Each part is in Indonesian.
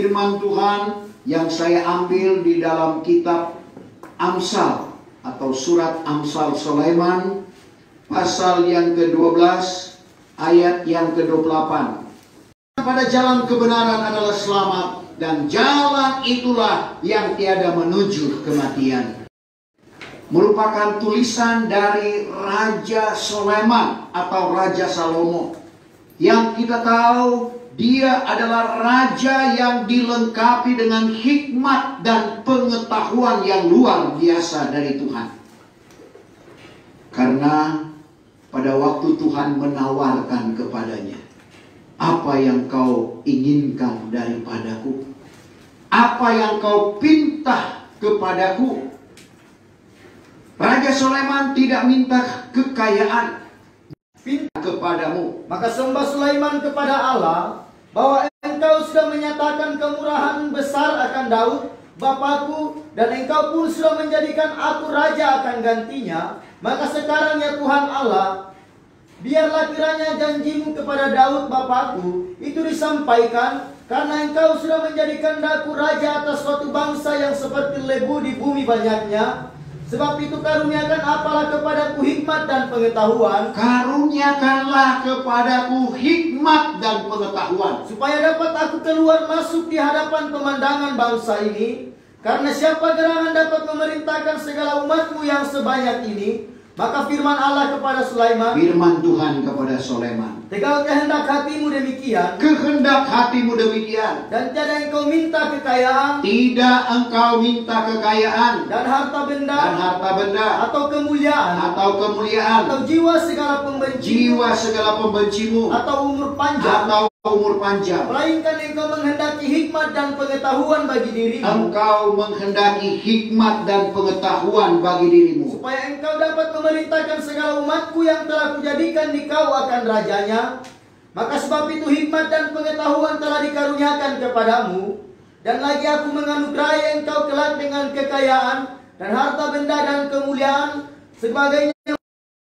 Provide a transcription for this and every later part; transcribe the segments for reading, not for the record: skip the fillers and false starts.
firman Tuhan yang saya ambil di dalam kitab Amsal atau surat Amsal Sulaiman, pasal yang ke-12 ayat yang ke-28. Pada jalan kebenaran adalah selamat, dan jalan itulah yang tiada menuju kematian. Merupakan tulisan dari Raja Sulaiman atau Raja Salomo, yang kita tahu dia adalah raja yang dilengkapi dengan hikmat dan pengetahuan yang luar biasa dari Tuhan. Karena pada waktu Tuhan menawarkan kepadanya, apa yang kau inginkan daripadaku? Apa yang kau pinta kepadaku? Raja Sulaiman tidak minta kekayaan, pinta kepadamu. Maka sembah Sulaiman kepada Allah bahwa engkau sudah menyatakan kemurahan besar akan Daud bapakku, dan engkau pun sudah menjadikan aku raja akan gantinya. Maka sekarang ya Tuhan Allah, biarlah kiranya janjimu kepada Daud bapakku itu disampaikan, karena engkau sudah menjadikan aku raja atas suatu bangsa yang seperti lebu di bumi banyaknya. Sebab itu karuniakan apalah kepadaku hikmat dan pengetahuan. Karuniakanlah kepadaku hikmat dan pengetahuan, supaya dapat aku keluar masuk di hadapan pemandangan bangsa ini. Karena siapa gerangan dapat memerintahkan segala umatmu yang sebanyak ini? Maka firman Allah kepada Sulaiman, firman Tuhan kepada Sulaiman, tegal kehendak hatimu demikian, kehendak hatimu demikian, dan tiada engkau minta kekayaan, tidak engkau minta kekayaan, dan harta benda, atau kemuliaan, atau jiwa segala pembencimu, atau umur panjang, melainkan engkau menghendaki hikmat dan pengetahuan bagi dirimu. Engkau menghendaki hikmat dan pengetahuan bagi dirimu, supaya engkau dapat memerintahkan segala umatku yang telah kujadikan dikau akan rajanya. Maka sebab itu hikmat dan pengetahuan telah dikaruniakan kepadamu, dan lagi aku menganugerahi engkau kelak dengan kekayaan dan harta benda dan kemuliaan sebagainya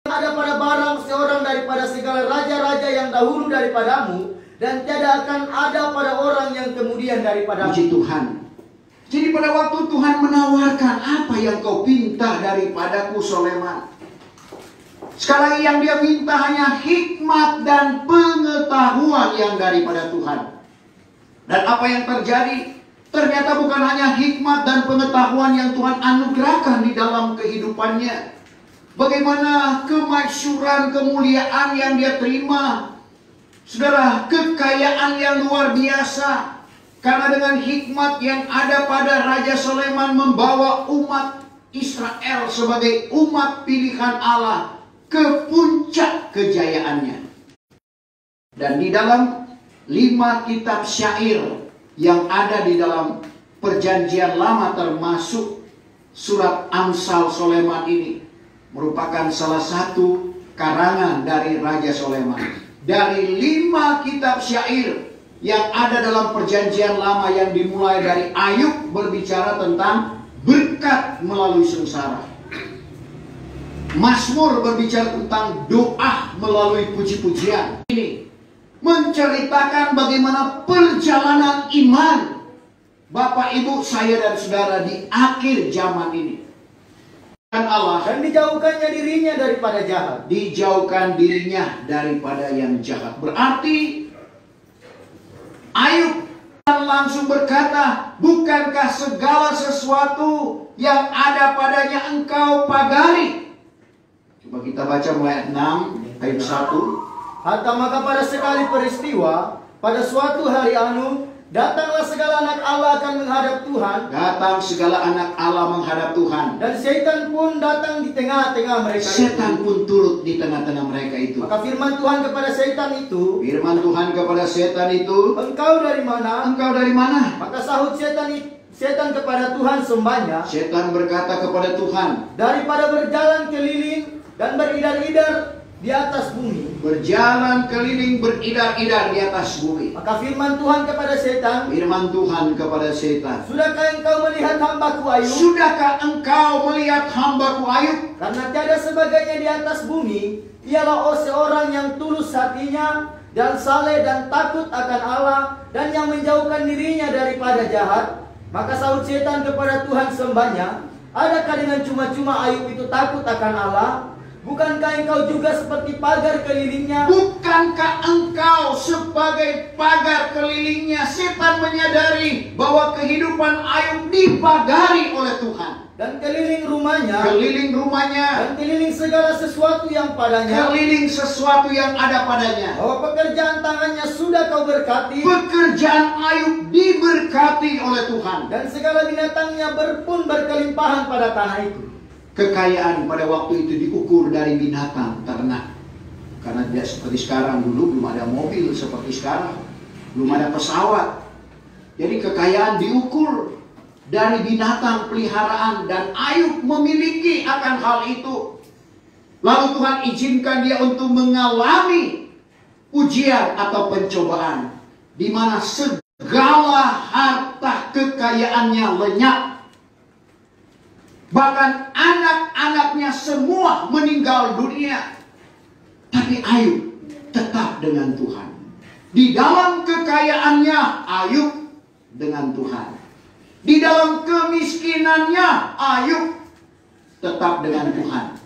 ada pada barang seorang daripada segala raja-raja yang dahulu daripadamu, dan tiada akan ada pada orang yang kemudian daripadamu. Puji Tuhan. Jadi pada waktu Tuhan menawarkan, apa yang kau pinta daripadaku Sulaiman? Sekali lagi yang dia minta hanya hikmat dan pengetahuan yang daripada Tuhan. Dan apa yang terjadi? Ternyata bukan hanya hikmat dan pengetahuan yang Tuhan anugerahkan di dalam kehidupannya. Bagaimana kemasyhuran, kemuliaan yang dia terima. Saudara, kekayaan yang luar biasa. Karena dengan hikmat yang ada pada Raja Sulaiman membawa umat Israel sebagai umat pilihan Allah ke puncak kejayaannya. Dan di dalam 5 kitab syair yang ada di dalam Perjanjian Lama, termasuk surat Amsal Sulaiman ini, merupakan salah satu karangan dari Raja Sulaiman. Dari 5 kitab syair yang ada dalam Perjanjian Lama yang dimulai dari Ayub berbicara tentang berkat melalui sengsara. Mazmur berbicara tentang doa melalui puji-pujian. Ini menceritakan bagaimana perjalanan iman Bapak, Ibu, saya dan saudara di akhir zaman ini. Dan Allah, dan dijauhkannya dirinya daripada jahat. Dijauhkan dirinya daripada yang jahat. Berarti Ayub langsung berkata, bukankah segala sesuatu yang ada padanya engkau pagari? Coba kita baca mulai 6 ayat 1. Hatta maka pada sekali peristiwa, pada suatu hari datanglah segala anak Allah akan menghadap Tuhan. Datang segala anak Allah menghadap Tuhan. Dan setan pun datang di tengah-tengah mereka. Setan pun turut di tengah-tengah mereka itu. Maka firman Tuhan kepada setan itu. Firman Tuhan kepada setan itu. Engkau dari mana? Engkau dari mana? Maka sahut setan kepada Tuhan sembahnya. Setan berkata kepada Tuhan, daripada berjalan keliling dan beridar-idar di atas bumi. Berjalan keliling beridar-idar di atas bumi. Maka firman Tuhan kepada setan. Firman Tuhan kepada setan. Sudahkah engkau melihat hambaku Ayub? Sudahkah engkau melihat hambaku Ayub? Karena tiada sebagainya di atas bumi. Ialah seorang yang tulus hatinya dan saleh dan takut akan Allah, dan yang menjauhkan dirinya dari daripada jahat. Maka sahut setan kepada Tuhan sembahnya, adakah dengan cuma-cuma Ayub itu takut akan Allah? Bukankah engkau juga seperti pagar kelilingnya? Bukankah engkau sebagai pagar kelilingnya? Setan menyadari bahwa kehidupan Ayub dipagari oleh Tuhan. Dan keliling rumahnya, dan keliling segala sesuatu yang padanya, keliling sesuatu yang ada padanya. bahwa pekerjaan tangannya sudah kau berkati, Pekerjaan Ayub diberkati oleh Tuhan. dan segala binatangnya pun berkelimpahan pada tanah itu. Kekayaan pada waktu itu diukur dari binatang ternak. Karena tidak seperti sekarang, dulu belum ada mobil seperti sekarang, belum ada pesawat. Jadi kekayaan diukur dari binatang peliharaan, dan Ayub memiliki akan hal itu. Lalu Tuhan izinkan dia untuk mengalami ujian atau pencobaan, di mana segala harta kekayaannya lenyap. Bahkan anak-anaknya semua meninggal dunia. Tapi Ayub tetap dengan Tuhan. Di dalam kekayaannya Ayub dengan Tuhan. Di dalam kemiskinannya Ayub tetap dengan Tuhan.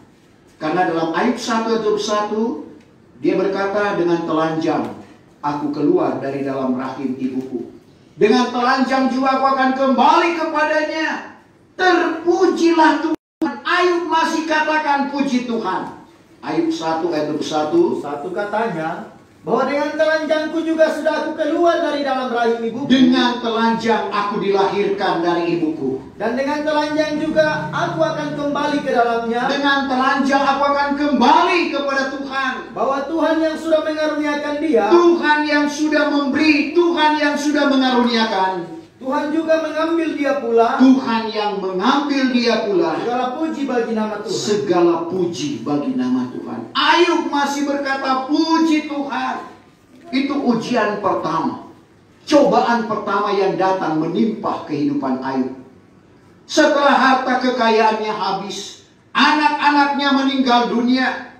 Karena dalam Ayub 1 ayat 21 dia berkata, dengan telanjang aku keluar dari dalam rahim ibuku. Dengan telanjang juga aku akan kembali kepadanya. Terpujilah Tuhan. Ayub masih katakan puji Tuhan. Ayub 1 ayat 21. Satu katanya, bahwa dengan telanjangku juga sudah aku keluar dari dalam rahim ibuku. Dengan telanjang aku dilahirkan dari ibuku. Dan dengan telanjang juga aku akan kembali ke dalamnya. Dengan telanjang aku akan kembali kepada Tuhan. Bahwa Tuhan yang sudah mengaruniakan dia, Tuhan yang sudah memberi, Tuhan yang sudah mengaruniakan, Tuhan juga mengambil dia pula. Tuhan yang mengambil dia pula. Segala puji bagi nama Tuhan. Segala puji bagi nama Tuhan. Ayub masih berkata puji Tuhan. Itu ujian pertama, cobaan pertama yang datang menimpa kehidupan Ayub. Setelah harta kekayaannya habis, anak-anaknya meninggal dunia,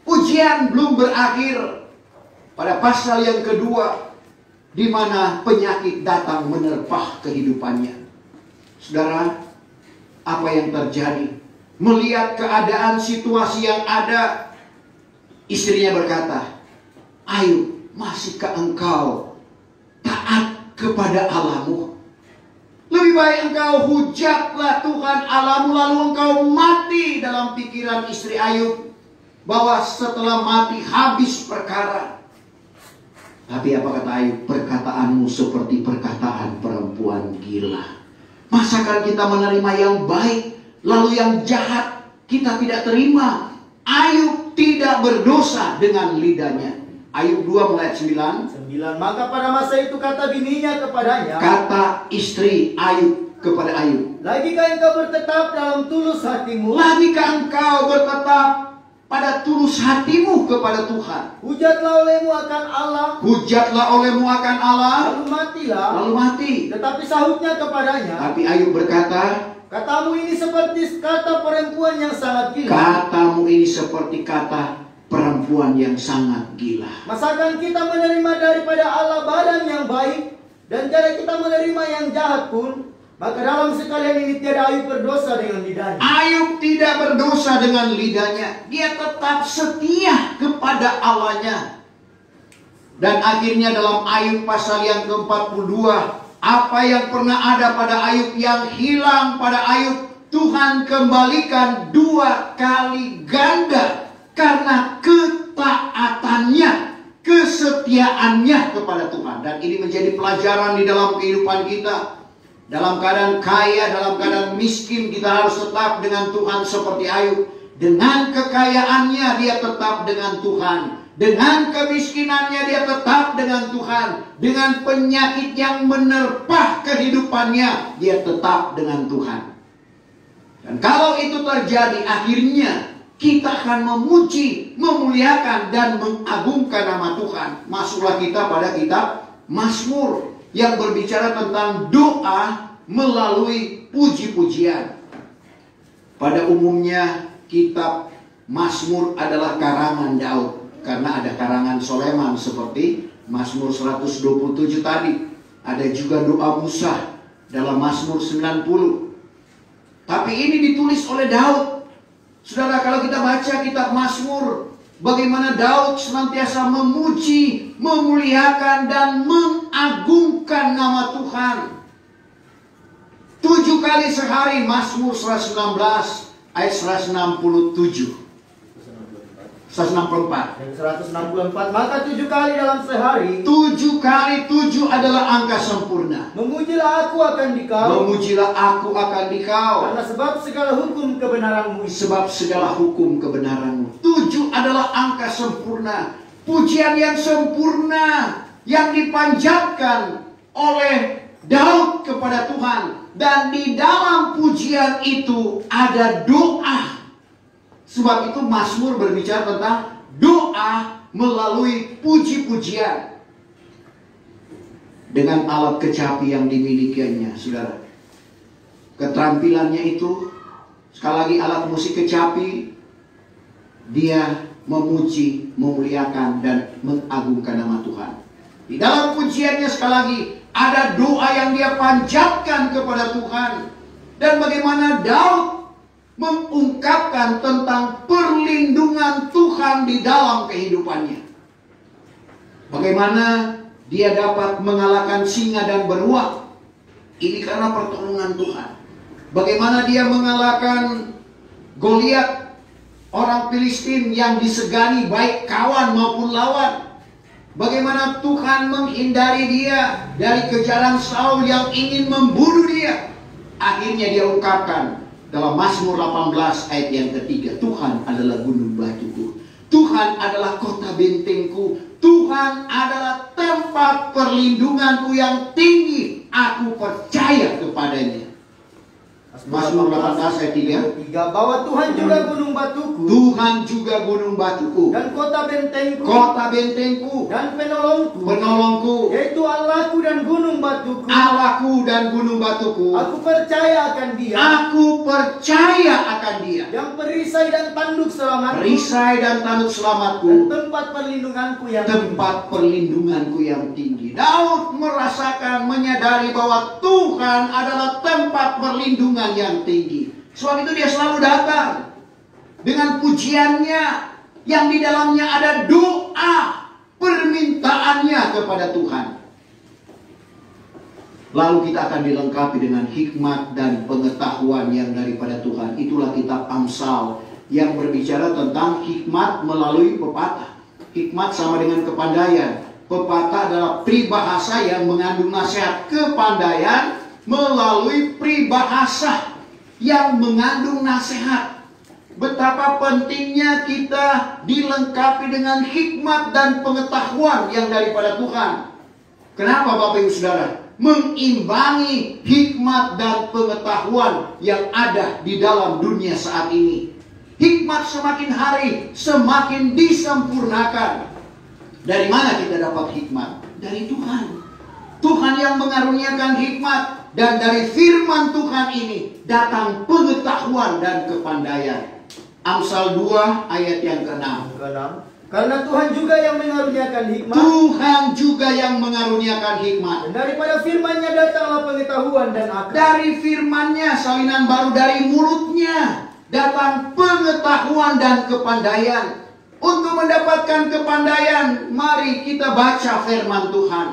ujian belum berakhir. Pada pasal yang kedua, di mana penyakit datang menerpa kehidupannya. Saudara, apa yang terjadi? Melihat keadaan situasi yang ada, istrinya berkata, Ayub, masihkah engkau taat kepada Allahmu? Lebih baik engkau hujatlah Tuhan Allahmu, lalu engkau mati. Dalam pikiran istri Ayub, bahwa setelah mati habis perkara. Tapi apa kata Ayub? Perkataanmu seperti perkataan perempuan gila. Masakan kita menerima yang baik, lalu yang jahat kita tidak terima? Ayub tidak berdosa dengan lidahnya. Ayub 2 mulai 9. Maka pada masa itu kata bininya kepadanya, kata istri Ayub kepada Ayub, lagikah engkau bertetap dalam tulus hatimu? lagikah engkau bertetap pada tulus hatimu kepada Tuhan? Hujatlah olehmu akan Allah, Hujatlah olehmu akan Allah, lalu matilah. lalu mati. Tetapi sahutnya kepadanya, Tapi Ayub berkata, katamu ini seperti kata perempuan yang sangat gila. katamu ini seperti kata perempuan yang sangat gila. Masakan kita menerima daripada Allah badan yang baik, dan jika kita menerima yang jahat pun? Maka dalam sekalian ini tiada Ayub berdosa dengan lidahnya. Ayub tidak berdosa dengan lidahnya. Dia tetap setia kepada Allahnya. Dan akhirnya dalam Ayub pasal yang ke-42, apa yang pernah ada pada Ayub yang hilang pada Ayub, Tuhan kembalikan 2 kali ganda. Karena ketaatannya, kesetiaannya kepada Tuhan. Dan ini menjadi pelajaran di dalam kehidupan kita. Dalam keadaan kaya, dalam keadaan miskin, kita harus tetap dengan Tuhan seperti Ayub. Dengan kekayaannya dia tetap dengan Tuhan. Dengan kemiskinannya dia tetap dengan Tuhan. Dengan penyakit yang menerpa kehidupannya, dia tetap dengan Tuhan. Dan kalau itu terjadi, akhirnya kita akan memuji, memuliakan, dan mengagungkan nama Tuhan. Masuklah kita pada kitab Mazmur yang berbicara tentang doa melalui puji-pujian. Pada umumnya kitab Mazmur adalah karangan Daud, karena ada karangan Soleman seperti Mazmur 127 tadi. Ada juga doa Musa dalam Mazmur 90. Tapi ini ditulis oleh Daud. Saudara, kalau kita baca kitab Mazmur, bagaimana Daud senantiasa memuji, memuliakan, dan mengagungkan nama Tuhan. 7 kali sehari Mazmur 116 ayat 167. 164. Yang 164, maka 7 kali dalam sehari. 7 kali 7 adalah angka sempurna. Memujilah aku akan dikau. Memujilah aku akan dikau. Karena sebab segala hukum kebenaranmu. Sebab segala hukum kebenaranmu. 7 adalah angka sempurna. Pujian yang sempurna yang dipanjatkan oleh Daud kepada Tuhan. Dan di dalam pujian itu ada doa. Sebab itu Mazmur berbicara tentang doa melalui puji-pujian. Dengan alat kecapi yang dimilikinya, saudara. Keterampilannya itu, sekali lagi alat musik kecapi, dia memuji, memuliakan, dan mengagungkan nama Tuhan. Di dalam pujiannya sekali lagi, ada doa yang dia panjatkan kepada Tuhan. Dan bagaimana Daud mengungkapkan tentang perlindungan Tuhan di dalam kehidupannya. Bagaimana dia dapat mengalahkan singa dan beruang. Ini karena pertolongan Tuhan. Bagaimana dia mengalahkan Goliat, orang Filistin yang disegani baik kawan maupun lawan. Bagaimana Tuhan menghindari dia dari kejaran Saul yang ingin membunuh dia. Akhirnya dia ungkapkan dalam Mazmur 18 ayat yang ketiga, Tuhan adalah gunung batuku, Tuhan adalah kota bentengku, Tuhan adalah tempat perlindunganku yang tinggi, aku percaya kepadanya. Mazmur 18 ayat 3. Bahwa Tuhan juga gunung batuku. Tuhan juga gunung batuku. Dan kota bentengku. Kota bentengku. Dan penolongku. Penolongku. Yaitu Allahku dan gunung batuku. Allahku dan gunung batuku. Aku percaya akan dia. Aku percaya akan dia. Yang perisai dan tanduk selamatku. Perisai dan tanduk selamatku. Dan tempat perlindunganku yang tempat perlindunganku yang tinggi. Daud merasakan, menyadari bahwa Tuhan adalah tempat perlindungan yang tinggi. Sebab itu dia selalu datang dengan pujiannya yang di dalamnya ada doa permintaannya kepada Tuhan. Lalu kita akan dilengkapi dengan hikmat dan pengetahuan yang daripada Tuhan. Itulah kitab Amsal yang berbicara tentang hikmat melalui pepatah. Hikmat sama dengan kepandaian. Pepatah adalah peribahasa yang mengandung nasihat. Kepandaian melalui peribahasa yang mengandung nasihat. Betapa pentingnya kita dilengkapi dengan hikmat dan pengetahuan yang daripada Tuhan. Kenapa Bapak Ibu Saudara? Mengimbangi hikmat dan pengetahuan yang ada di dalam dunia saat ini. Hikmat semakin hari semakin disempurnakan. Dari mana kita dapat hikmat? Dari Tuhan. Tuhan yang mengaruniakan hikmat. Dan dari firman Tuhan ini datang pengetahuan dan kepandaian. Amsal 2 ayat yang ke-6. Karena Tuhan juga yang mengaruniakan hikmat. Tuhan juga yang mengaruniakan hikmat. Dan daripada firman-Nya datanglah pengetahuan dan akal. Dari firman-Nya, salinan baru dari mulutnya, datang pengetahuan dan kepandaian. Untuk mendapatkan kepandaian, mari kita baca firman Tuhan.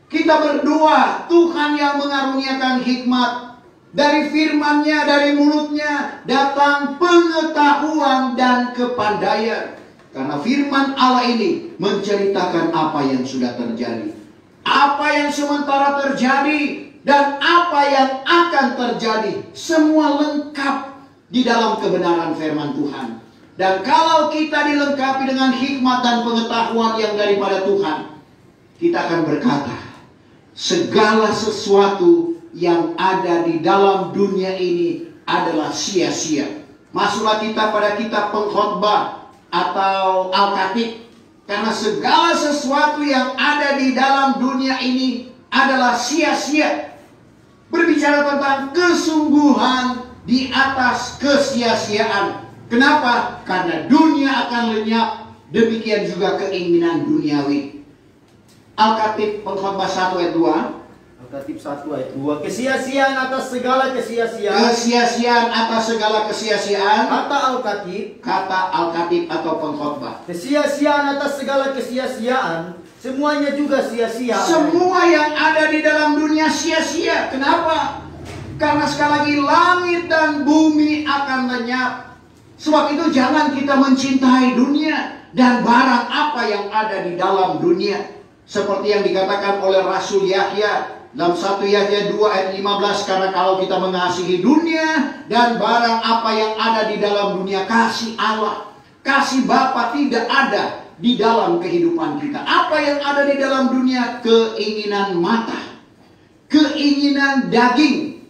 Kita berdoa, Tuhan yang mengaruniakan hikmat. Dari firman-Nya, dari mulutnya, datang pengetahuan dan kepandaian. Karena firman Allah ini menceritakan apa yang sudah terjadi. Apa yang sementara terjadi, dan apa yang akan terjadi. Semua lengkap di dalam kebenaran firman Tuhan. Dan kalau kita dilengkapi dengan hikmat dan pengetahuan yang daripada Tuhan, kita akan berkata, segala sesuatu yang ada di dalam dunia ini adalah sia-sia. Masuklah kita pada kitab Pengkhotbah atau Al-Khatib. Karena segala sesuatu yang ada di dalam dunia ini adalah sia-sia. Berbicara tentang kesungguhan di atas kesia-siaan. Kenapa? Karena dunia akan lenyap. Demikian juga keinginan duniawi. Al-Khatib Pengkhotbah 1 ayat 2. Al-Khatib 1 ayat 2. Kesia-siaan atas segala kesia-siaan. Kesia-siaan atas segala kesia-siaan. Kata Al-Khatib. Kata Al-Khatib atau pengkhotbah. Kesia-siaan atas segala kesia-siaan. Semuanya juga sia-sia. Semua yang ada di dalam dunia sia-sia. Kenapa? Karena sekali lagi langit dan bumi akan lenyap. Sebab itu jangan kita mencintai dunia dan barang apa yang ada di dalam dunia. Seperti yang dikatakan oleh Rasul Yahya dalam 1 Yahya 2 ayat 15. Karena kalau kita mengasihi dunia dan barang apa yang ada di dalam dunia, kasih Allah, kasih Bapa tidak ada di dalam kehidupan kita. Apa yang ada di dalam dunia? Keinginan mata, keinginan daging,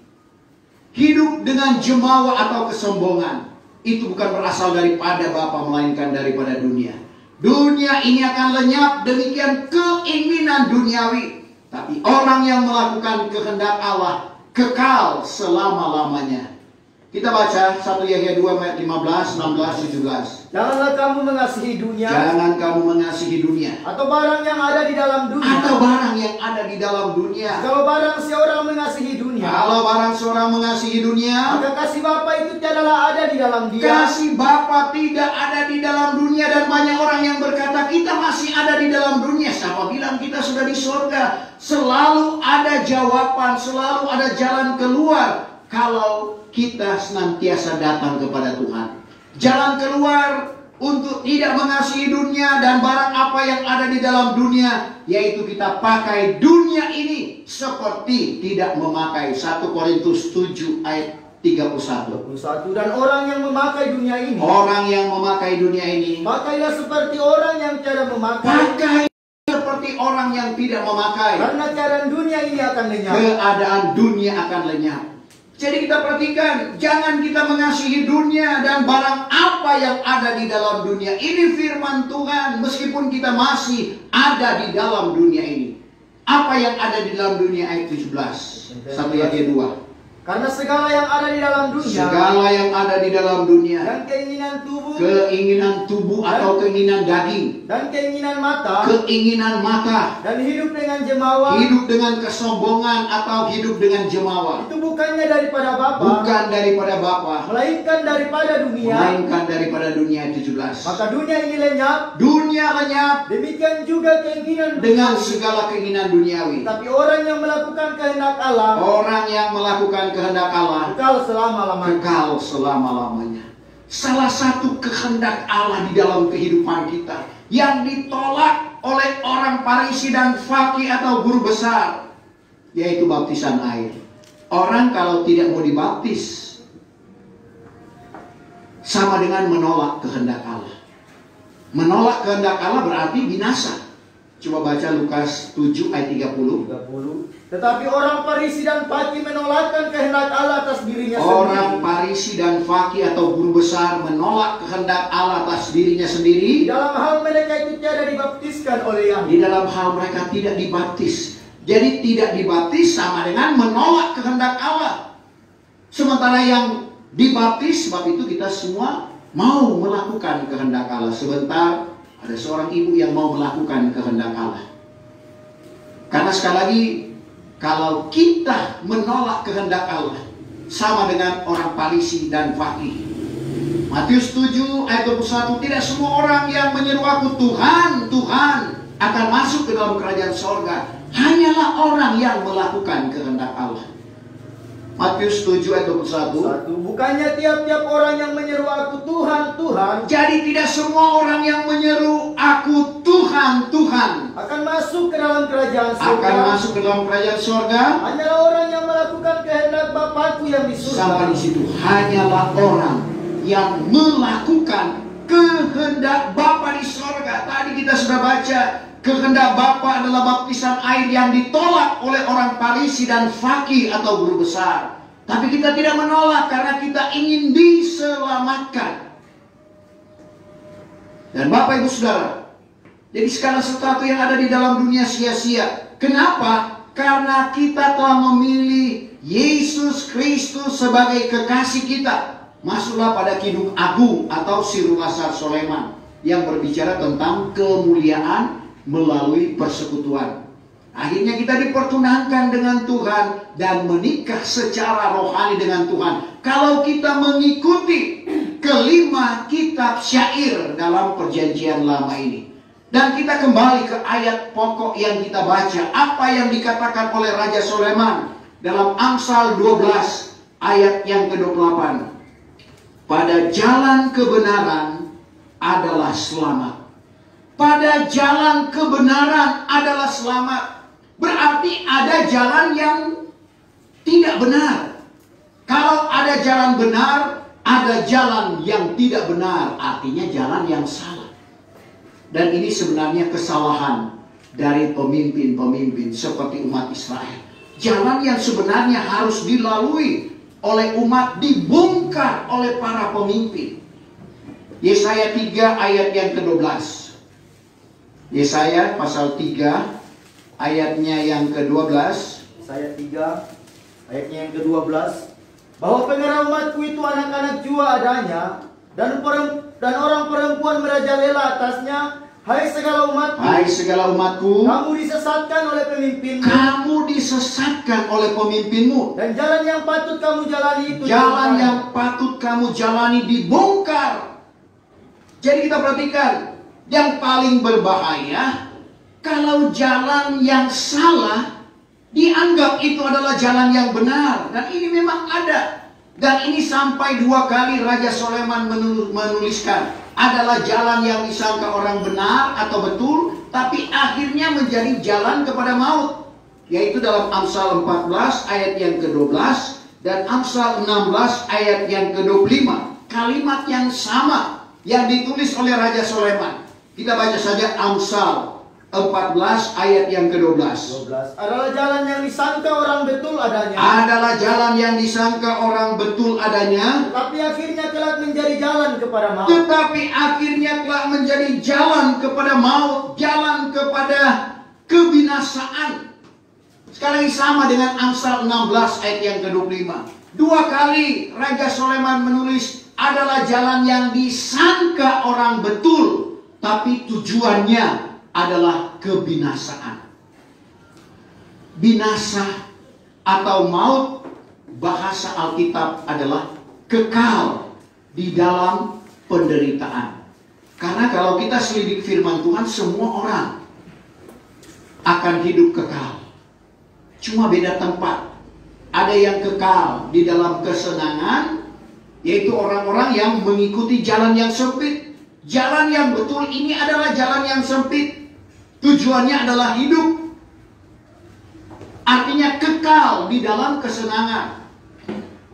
hidup dengan jemawa atau kesombongan. Itu bukan berasal daripada Bapa, melainkan daripada dunia. Dunia ini akan lenyap, demikian keinginan duniawi. Tapi orang yang melakukan kehendak Allah kekal selama-lamanya. Kita baca 1 Yahya 2 ayat 15, 16, 17. Janganlah kamu mengasihi dunia. Jangan kamu mengasihi dunia. Atau barang yang ada di dalam dunia. Atau barang yang ada di dalam dunia. Kalau barang seorang mengasihi dunia. Kalau barang seorang mengasihi dunia, maka kasih Bapa itu tiadalah ada di dalam dia. Kasih Bapa tidak ada di dalam dunia. Dan banyak orang yang berkata kita masih ada di dalam dunia. Siapa bilang kita sudah di surga? Selalu ada jawaban, selalu ada jalan keluar kalau kita senantiasa datang kepada Tuhan. Jalan keluar untuk tidak mengasihi dunia dan barang apa yang ada di dalam dunia, yaitu kita pakai dunia ini seperti tidak memakai. 1 Korintus 7 ayat 31. Dan orang yang memakai dunia ini, orang yang memakai dunia ini, pakailah seperti orang yang tidak memakai. Pakai seperti orang yang tidak memakai. Karena keadaan dunia ini akan lenyap. Keadaan dunia akan lenyap. Jadi kita perhatikan, jangan kita mengasihi dunia dan barang apa yang ada di dalam dunia. Ini firman Tuhan, meskipun kita masih ada di dalam dunia ini. Apa yang ada di dalam dunia ayat 17, 1 Yahya 2. Karena segala yang ada di dalam dunia, segala yang ada di dalam dunia, dan keinginan tubuh atau keinginan daging, dan keinginan mata, dan hidup dengan jemawa, hidup dengan kesombongan atau hidup dengan jemawa, itu bukannya daripada Bapa, bukan daripada Bapa, melainkan daripada dunia. 17. Maka dunia ini lenyap, demikian juga keinginan dengan segala keinginan duniawi. Tapi orang yang melakukan kehendak Allah, kehendak Allah kekal selama-lamanya. Salah satu kehendak Allah di dalam kehidupan kita yang ditolak oleh orang Farisi dan Faqih atau guru besar, yaitu baptisan air. Orang kalau tidak mau dibaptis sama dengan menolak kehendak Allah. Menolak kehendak Allah berarti binasa. Coba baca Lukas 7 ayat 30. Tetapi orang Farisi dan Faqih menolakkan kehendak Allah atas dirinya sendiri. Orang Farisi dan Faqih atau guru besar menolak kehendak Allah atas dirinya sendiri. Di dalam hal mereka itu tidak dibaptiskan oleh Yahya. Di dalam hal mereka tidak dibaptis. Jadi tidak dibaptis sama dengan menolak kehendak Allah. Sementara yang dibaptis, sebab itu kita semua mau melakukan kehendak Allah. Sebentar ada seorang ibu yang mau melakukan kehendak Allah. Karena sekali lagi, kalau kita menolak kehendak Allah, sama dengan orang Farisi dan Faqih. Matius 7 ayat 21, tidak semua orang yang menyeru aku Tuhan, Tuhan akan masuk ke dalam kerajaan sorga. Hanyalah orang yang melakukan kehendak Allah. Matius 7 ayat 21. Bukannya tiap-tiap orang yang menyeru aku Tuhan, Tuhan. Jadi tidak semua orang yang menyeru aku Tuhan, Tuhan akan masuk ke dalam kerajaan sorga. Hanyalah orang yang melakukan kehendak Bapakku yang di surga. Sampai di situ. Hanyalah orang yang melakukan kehendak Bapa di sorga. Tadi kita sudah baca. Kehendak Bapa adalah baptisan air yang ditolak oleh orang Farisi dan Faqih atau guru besar. Tapi kita tidak menolak karena kita ingin diselamatkan. Dan Bapak Ibu Saudara, jadi segala sesuatu yang ada di dalam dunia sia-sia. Kenapa? Karena kita telah memilih Yesus Kristus sebagai kekasih kita. Masuklah pada Kidung Agung atau Sirul Asar Soleman yang berbicara tentang kemuliaan melalui persekutuan. Akhirnya kita dipertunangkan dengan Tuhan dan menikah secara rohani dengan Tuhan. Kalau kita mengikuti kelima kitab syair dalam perjanjian lama ini. Dan kita kembali ke ayat pokok yang kita baca. Apa yang dikatakan oleh Raja Soleman dalam Amsal 12 ayat yang ke-28. Pada jalan kebenaran adalah selamat. Pada jalan kebenaran adalah selamat. Berarti ada jalan yang tidak benar. Kalau ada jalan benar, ada jalan yang tidak benar. Artinya jalan yang salah. Dan ini sebenarnya kesalahan dari pemimpin-pemimpin seperti umat Israel. Jalan yang sebenarnya harus dilalui oleh umat dibongkar oleh para pemimpin. Yesaya 3 ayat yang ke-12. Yesaya pasal 3 ayatnya yang ke-12. Yesaya 3 ayatnya yang ke-12. Bahwa pengerah umatku itu anak-anak jua adanya, dan orang perempuan merajalela atasnya. Hai segala umatku, hai segala umatku, kamu disesatkan oleh pemimpinmu. Kamu disesatkan oleh pemimpinmu. Dan jalan yang patut kamu jalani itu, jalan yang patut kamu jalani dibongkar. Jadi kita perhatikan, yang paling berbahaya kalau jalan yang salah dianggap itu adalah jalan yang benar. Dan ini memang ada. Dan ini sampai 2 kali Raja Soleman menuliskan. Adalah jalan yang disangka orang benar atau betul, tapi akhirnya menjadi jalan kepada maut. Yaitu dalam Amsal 14 ayat yang ke-12 dan Amsal 16 ayat yang ke-25. Kalimat yang sama yang ditulis oleh Raja Soleman. Kita baca saja Amsal 14 ayat yang ke-12. Adalah jalan yang disangka orang betul adanya. Adalah jalan yang disangka orang betul adanya. Tetapi akhirnya kelak menjadi jalan kepada maut. Tetapi akhirnya kelak menjadi jalan kepada maut. Jalan kepada kebinasaan. Sekarang ini sama dengan Amsal 16 ayat yang ke-25. 2 kali Raja Soleman menulis adalah jalan yang disangka orang betul, tapi tujuannya adalah kebinasaan. Binasa atau maut, bahasa Alkitab adalah kekal di dalam penderitaan. Karena kalau kita selidik firman Tuhan, semua orang akan hidup kekal. Cuma beda tempat. Ada yang kekal di dalam kesenangan, yaitu orang-orang yang mengikuti jalan yang sempit. Jalan yang betul ini adalah jalan yang sempit. Tujuannya adalah hidup. Artinya kekal di dalam kesenangan.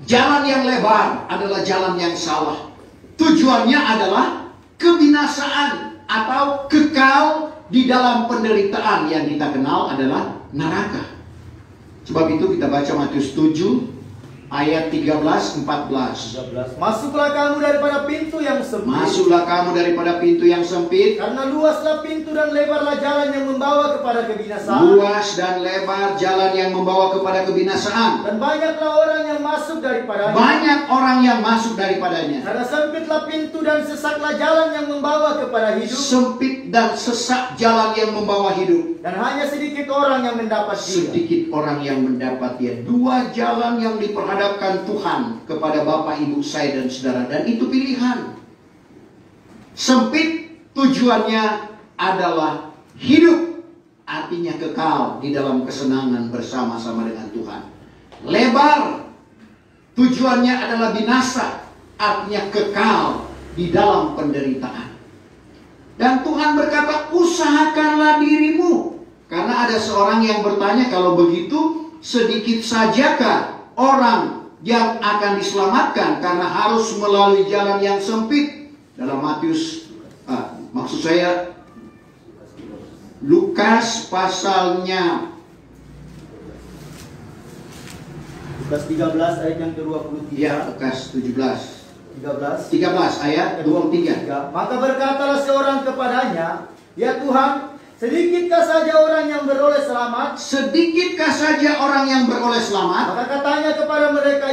Jalan yang lebar adalah jalan yang salah. Tujuannya adalah kebinasaan atau kekal di dalam penderitaan yang kita kenal adalah neraka. Sebab itu kita baca Matius 7 ayat 13-14. Masuklah kamu daripada pintu yang sempit. Masuklah kamu daripada pintu yang sempit. Karena luaslah pintu dan lebarlah jalan yang membawa kepada kebinasaan. Luas dan lebar jalan yang membawa kepada kebinasaan. Dan banyaklah orang yang masuk daripadanya. Banyak orang yang masuk daripadanya. Karena sempitlah pintu dan sesaklah jalan yang membawa kepada hidup. Sempit dan sesak jalan yang membawa hidup. Dan hanya sedikit orang yang mendapat dia. Sedikit orang yang mendapat dia. 2 jalan yang diperhadapkan Tuhan kepada Bapak, Ibu, saya dan saudara. Dan itu pilihan. Sempit tujuannya adalah hidup. Artinya kekal di dalam kesenangan bersama-sama dengan Tuhan. Lebar tujuannya adalah binasa. Artinya kekal di dalam penderitaan. Dan Tuhan berkata, usahakanlah dirimu. Karena ada seorang yang bertanya, kalau begitu sedikit sajakah orang yang akan diselamatkan karena harus melalui jalan yang sempit? Dalam Matius, maksud saya Lukas pasalnya Lukas 13 ayat yang ke-23. Ya, Lukas 13 ayat 23. Maka berkatalah seorang kepadanya, ya Tuhan, sedikitkah saja orang yang beroleh selamat? Sedikitkah saja orang yang beroleh selamat? Maka katanya kepada mereka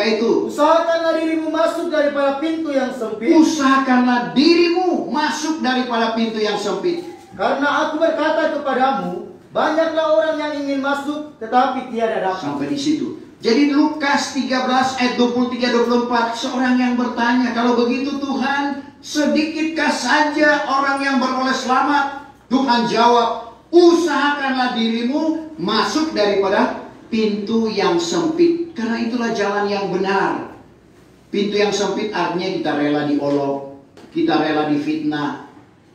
itu, usahakanlah dirimu masuk daripada pintu yang sempit. Usahakanlah dirimu masuk daripada pintu yang sempit. Karena aku berkata kepadamu, banyaklah orang yang ingin masuk, tetapi tiada dapat. Sampai di situ. Jadi Lukas 13 ayat 23-24, seorang yang bertanya, kalau begitu Tuhan, sedikitkah saja orang yang beroleh selamat? Tuhan jawab, usahakanlah dirimu masuk daripada pintu yang sempit. Karena itulah jalan yang benar. Pintu yang sempit artinya kita rela diolok, kita rela difitnah.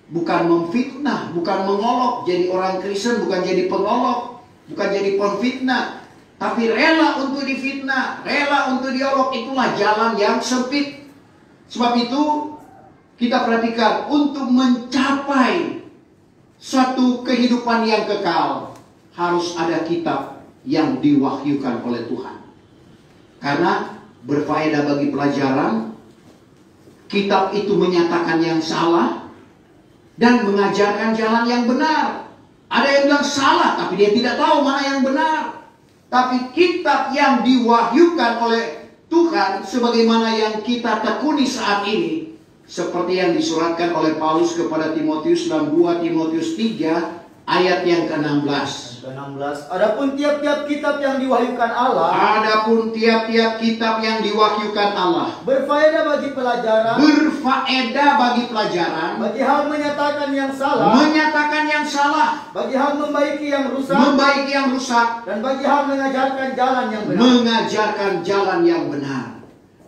Bukan memfitnah, bukan mengolok. Jadi orang Kristen bukan jadi pengolok, bukan jadi pemfitnah, tapi rela untuk difitnah, rela untuk diolok. Itulah jalan yang sempit. Sebab itu kita perhatikan, untuk mencapai suatu kehidupan yang kekal, harus ada kitab yang diwahyukan oleh Tuhan. Karena berfaedah bagi pelajaran, kitab itu menyatakan yang salah dan mengajarkan jalan yang benar. Ada yang bilang salah, tapi dia tidak tahu mana yang benar. Tapi kitab yang diwahyukan oleh Tuhan, sebagaimana yang kita tekuni saat ini, seperti yang disuratkan oleh Paulus kepada Timotius dalam 2 Timotius 3 ayat yang ke-16. Adapun tiap-tiap kitab yang diwahyukan Allah, Adapun tiap-tiap kitab yang diwahyukan Allah, berfaedah bagi pelajaran, berfaedah bagi pelajaran, bagi hal menyatakan yang salah, menyatakan yang salah, bagi hal membaiki yang rusak, membaiki yang rusak, dan bagi hal mengajarkan jalan yang benar. mengajarkan jalan yang benar.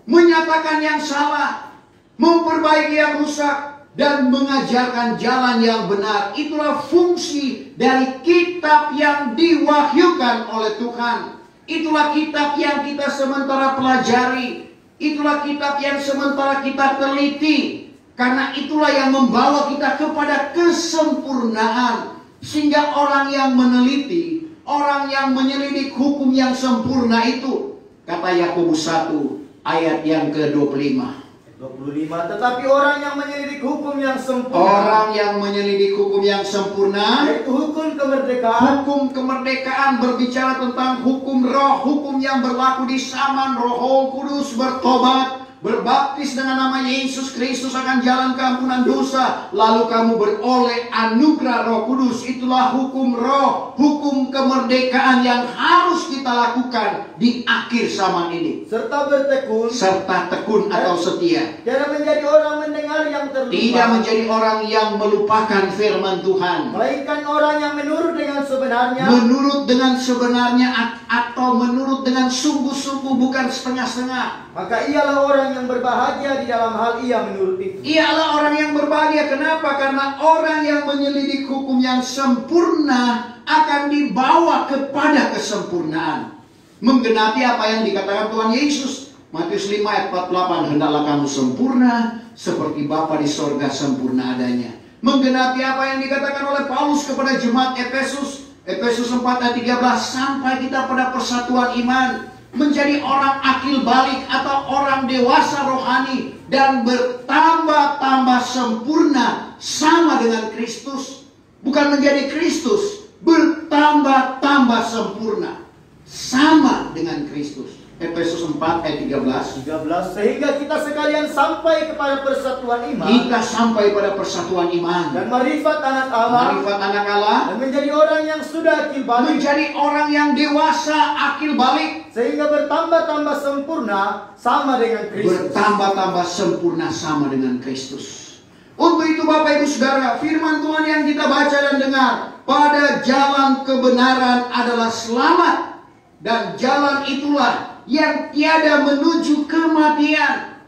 Menyatakan yang salah, memperbaiki yang rusak, dan mengajarkan jalan yang benar. Itulah fungsi dari kitab yang diwahyukan oleh Tuhan. Itulah kitab yang kita sementara pelajari. Itulah kitab yang sementara kita teliti. Karena itulah yang membawa kita kepada kesempurnaan. Sehingga orang yang meneliti, orang yang menyelidik hukum yang sempurna itu, kata Yakobus 1 ayat yang ke-25. 25. Tetapi orang yang menyelidik hukum yang sempurna, orang yang menyelidik hukum yang sempurna, yaitu hukum kemerdekaan, hukum kemerdekaan berbicara tentang hukum roh, hukum yang berlaku di zaman Roh Kudus, bertobat, berbaptis dengan nama Yesus Kristus akan jalan keampunan dosa, lalu kamu beroleh anugerah Roh Kudus. Itulah hukum roh, hukum kemerdekaan yang harus kita lakukan di akhir zaman ini. serta bertekun, Serta tekun atau setia. tidak menjadi orang mendengar yang terlupa, Tidak menjadi orang yang melupakan firman Tuhan, melainkan orang yang menurut dengan sebenarnya, menurut dengan sebenarnya atau menurut dengan sungguh-sungguh, bukan setengah-setengah. maka ialah orang yang berbahagia di dalam hal ia menurut itu. Ialah orang yang berbahagia. Kenapa? Karena orang yang menyelidik hukum yang sempurna akan dibawa kepada kesempurnaan, menggenapi apa yang dikatakan Tuhan Yesus. Matius 5 ayat 48, hendaklah kamu sempurna seperti Bapa di sorga sempurna adanya. Menggenapi apa yang dikatakan oleh Paulus kepada jemaat Efesus, Efesus 4 ayat 13, sampai kita pada persatuan iman, menjadi orang akil balik atau orang dewasa rohani, dan bertambah-tambah sempurna sama dengan Kristus. Bukan menjadi Kristus, bertambah-tambah sempurna sama dengan Kristus. Efesus 4 ayat 13. Sehingga kita sekalian sampai kepada persatuan iman, Kita sampai pada persatuan iman dan marifat anak Allah, marifat anak Allah, dan menjadi orang yang sudah akil balik, menjadi orang yang dewasa akil balik, sehingga bertambah-tambah sempurna sama dengan Kristus. bertambah-tambah sempurna sama dengan Kristus. Untuk itu Bapak Ibu Saudara, firman Tuhan yang kita baca dan dengar, pada jalan kebenaran adalah selamat, dan jalan itulah yang tiada menuju kematian.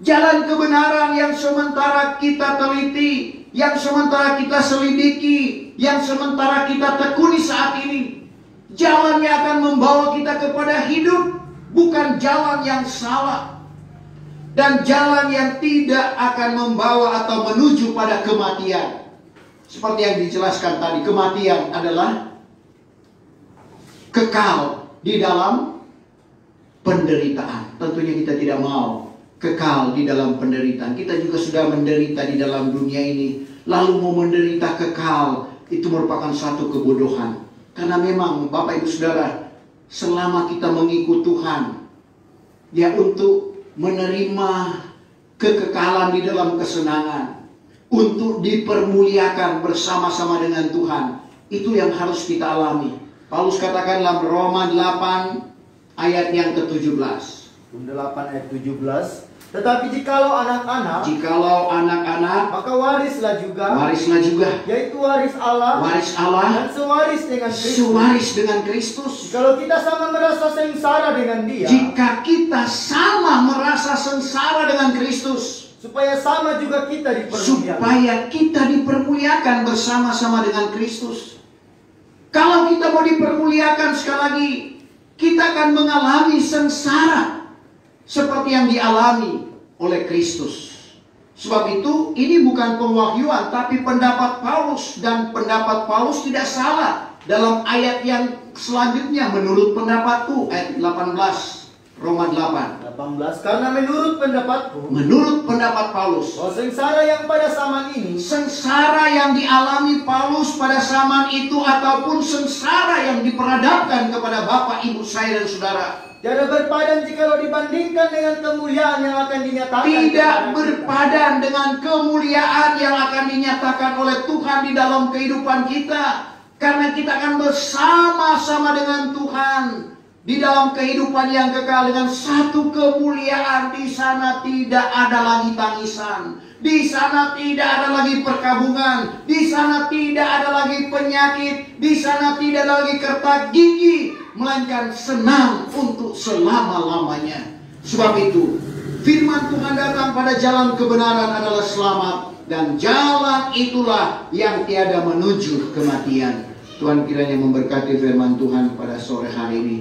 Jalan kebenaran yang sementara kita teliti, yang sementara kita selidiki, yang sementara kita tekuni saat ini, jalannya akan membawa kita kepada hidup, bukan jalan yang salah. Dan jalan yang tidak akan membawa atau menuju pada kematian. Seperti yang dijelaskan tadi, kematian adalah kekal di dalam penderitaan. Tentunya kita tidak mau kekal di dalam penderitaan. Kita juga sudah menderita di dalam dunia ini, lalu mau menderita kekal, itu merupakan suatu kebodohan. Karena memang Bapak Ibu Saudara, selama kita mengikut Tuhan, ya untuk menerima kekekalan di dalam kesenangan, untuk dipermuliakan bersama-sama dengan Tuhan. Itu yang harus kita alami. Paulus katakan dalam Roma 8 ayat yang ke-17. 8 ayat 17. Tetapi jikalau anak-anak, maka warislah juga, yaitu waris Allah, dan sewaris dengan Kristus. Kalau kita sama merasa sengsara dengan Dia, jika kita sama merasa sengsara dengan Kristus, supaya sama juga kita dipermuliakan. Supaya kita dipermuliakan bersama-sama dengan Kristus. Kalau kita mau dipermuliakan, sekali lagi, kita akan mengalami sengsara seperti yang dialami oleh Kristus. Sebab itu, ini bukan pewahyuan, tapi pendapat Paulus. Dan pendapat Paulus tidak salah. Dalam ayat yang selanjutnya, menurut pendapatku, ayat 18, Roma 8. Karena menurut pendapatku, menurut pendapat Paulus, sengsara yang pada zaman ini, sengsara yang dialami Paulus pada zaman itu, ataupun sengsara yang diperhadapkan kepada Bapak, Ibu, saya dan saudara, tidak berpadan jikalau dibandingkan dengan kemuliaan yang akan dinyatakan. Tidak berpadan dengan kemuliaan yang akan dinyatakan oleh Tuhan di dalam kehidupan kita. Karena kita akan bersama-sama dengan Tuhan di dalam kehidupan yang kekal dengan satu kemuliaan. Di sana tidak ada lagi tangisan. Di sana tidak ada lagi perkabungan. Di sana tidak ada lagi penyakit. Di sana tidak ada lagi kertak gigi, melainkan senang untuk selama-lamanya. Sebab itu, firman Tuhan datang pada jalan kebenaran adalah selamat, dan jalan itulah yang tiada menuju kematian. Tuhan kiranya memberkati firman Tuhan pada sore hari ini.